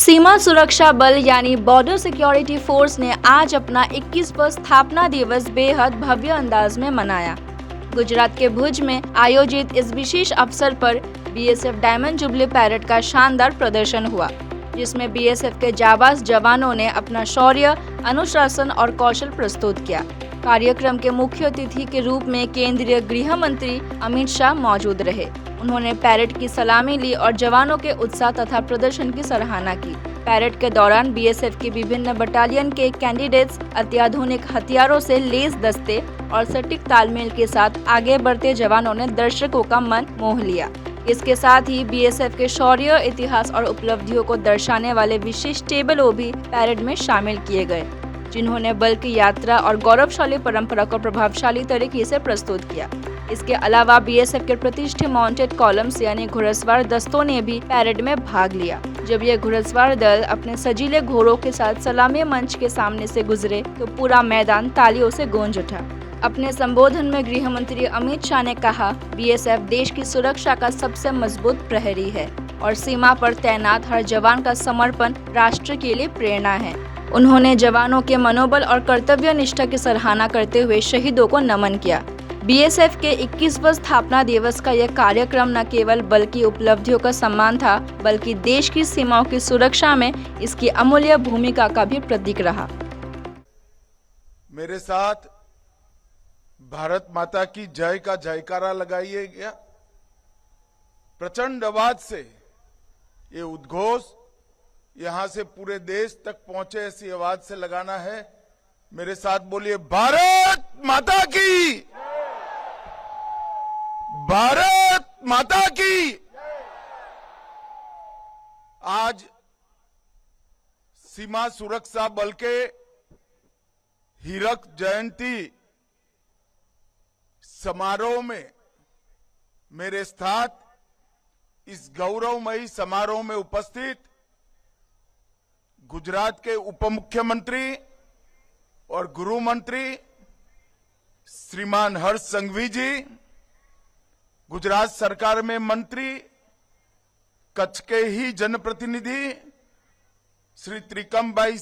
सीमा सुरक्षा बल यानी बॉर्डर सिक्योरिटी फोर्स ने आज अपना 21वां स्थापना दिवस बेहद भव्य अंदाज में मनाया। गुजरात के भुज में आयोजित इस विशेष अवसर पर बीएसएफ डायमंड जुबली पैरेड का शानदार प्रदर्शन हुआ, जिसमें बीएसएफ के जाबाज जवानों ने अपना शौर्य, अनुशासन और कौशल प्रस्तुत किया। कार्यक्रम के मुख्य अतिथि के रूप में केंद्रीय गृह मंत्री अमित शाह मौजूद रहे। उन्होंने पैरेड की सलामी ली और जवानों के उत्साह तथा प्रदर्शन की सराहना की। पैरेड के दौरान बीएसएफ की विभिन्न बटालियन के कैंडिडेट्स अत्याधुनिक हथियारों से लैस दस्ते और सटीक तालमेल के साथ आगे बढ़ते जवानों ने दर्शकों का मन मोह लिया। इसके साथ ही बीएसएफ के शौर्य, इतिहास और उपलब्धियों को दर्शाने वाले विशेष टेबलों भी पैरेड में शामिल किए गए, जिन्होंने बल की यात्रा और गौरवशाली परंपरा को प्रभावशाली तरीके से प्रस्तुत किया। इसके अलावा बीएसएफ के प्रतिष्ठित माउंटेड कॉलम्स यानी घुड़सवार दस्तों ने भी पैरेड में भाग लिया। जब यह घुड़सवार दल अपने सजीले घोड़ों के साथ सलामी मंच के सामने से गुजरे तो पूरा मैदान तालियों से गूंज उठा। अपने संबोधन में गृह मंत्री अमित शाह ने कहा, बीएसएफ देश की सुरक्षा का सबसे मजबूत प्रहरी है और सीमा पर तैनात हर जवान का समर्पण राष्ट्र के लिए प्रेरणा है। उन्होंने जवानों के मनोबल और कर्तव्य निष्ठा की सराहना करते हुए शहीदों को नमन किया। बीएसएफ के 21वां स्थापना दिवस का यह कार्यक्रम न केवल बल की उपलब्धियों का सम्मान था, बल्कि देश की सीमाओं की सुरक्षा में इसकी अमूल्य भूमिका का भी प्रतीक रहा। मेरे साथ भारत माता की जय का जयकारा लगाइए गया। प्रचंड आवाज से ये उद्घोष यहां से पूरे देश तक पहुंचे, ऐसी आवाज से लगाना है। मेरे साथ बोलिए, भारत माता की, भारत माता की। आज सीमा सुरक्षा बल के हीरक जयंती समारोह में मेरे साथ इस गौरवमयी समारोह में उपस्थित गुजरात के उप मुख्यमंत्री और गृह मंत्री श्रीमान हर्ष संघवी जी, गुजरात सरकार में मंत्री, कच्छ के ही जनप्रतिनिधि श्री त्रिकमभाई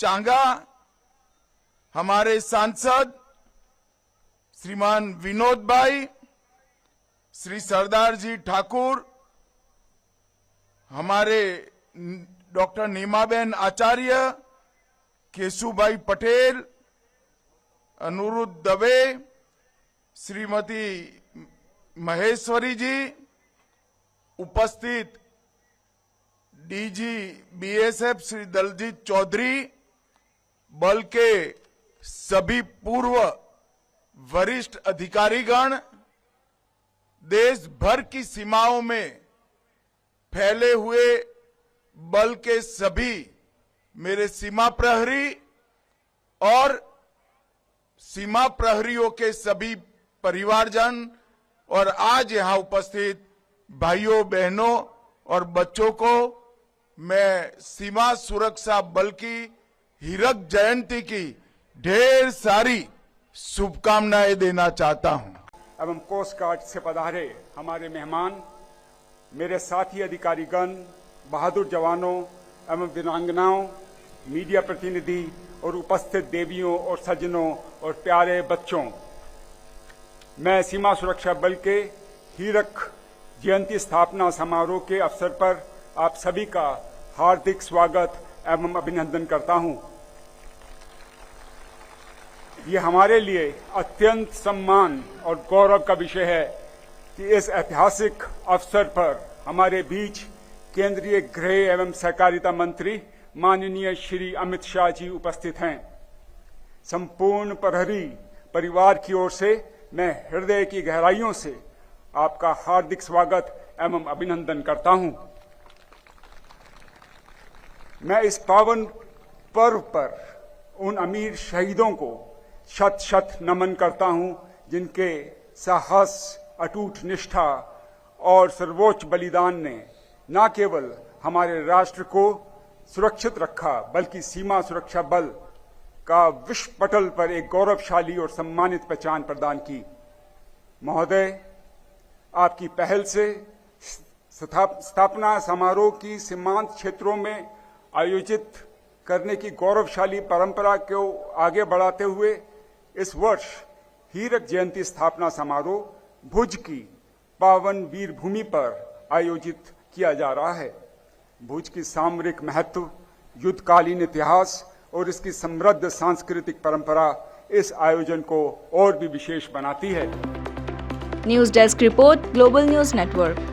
चांगा, हमारे सांसद श्रीमान विनोद भाई, श्री सरदार जी ठाकुर, हमारे डॉक्टर नीमाबेन आचार्य, केशुभाई पटेल, अनुरुद्ध दवे, श्रीमती महेश्वरी जी, उपस्थित डीजी बीएसएफ श्री दलजीत चौधरी, बल के सभी पूर्व वरिष्ठ अधिकारीगण, देश भर की सीमाओं में फैले हुए बल के सभी मेरे सीमा प्रहरी और सीमा प्रहरियों के सभी परिवारजन और आज यहां उपस्थित भाइयों, बहनों और बच्चों को मैं सीमा सुरक्षा बल की हीरक जयंती की ढेर सारी शुभकामनाएं देना चाहता हूं। एवं कोस्ट गार्ड से पधारे हमारे मेहमान, मेरे साथी अधिकारीगण, बहादुर जवानों एवं वीरांगनाओं, मीडिया प्रतिनिधि और उपस्थित देवियों और सज्जनों और प्यारे बच्चों, मैं सीमा सुरक्षा बल के हीरक जयंती स्थापना समारोह के अवसर पर आप सभी का हार्दिक स्वागत एवं अभिनंदन करता हूं। ये हमारे लिए अत्यंत सम्मान और गौरव का विषय है कि इस ऐतिहासिक अवसर पर हमारे बीच केंद्रीय गृह एवं सहकारिता मंत्री माननीय श्री अमित शाह जी उपस्थित हैं। संपूर्ण प्रहरी परिवार की ओर से मैं हृदय की गहराइयों से आपका हार्दिक स्वागत एवं अभिनंदन करता हूं। मैं इस पावन पर्व पर उन अमीर शहीदों को शत शत नमन करता हूं, जिनके साहस, अटूट निष्ठा और सर्वोच्च बलिदान ने न केवल हमारे राष्ट्र को सुरक्षित रखा, बल्कि सीमा सुरक्षा बल का विश्व पटल पर एक गौरवशाली और सम्मानित पहचान प्रदान की। महोदय, आपकी पहल से स्थापना समारोह की सीमांत क्षेत्रों में आयोजित करने की गौरवशाली परंपरा को आगे बढ़ाते हुए इस वर्ष हीरक जयंती स्थापना समारोह भुज की पावन वीर भूमि पर आयोजित किया जा रहा है। भुज की सामरिक महत्व, युद्धकालीन इतिहास और इसकी समृद्ध सांस्कृतिक परंपरा इस आयोजन को और भी विशेष बनाती है। News desk report, global news network.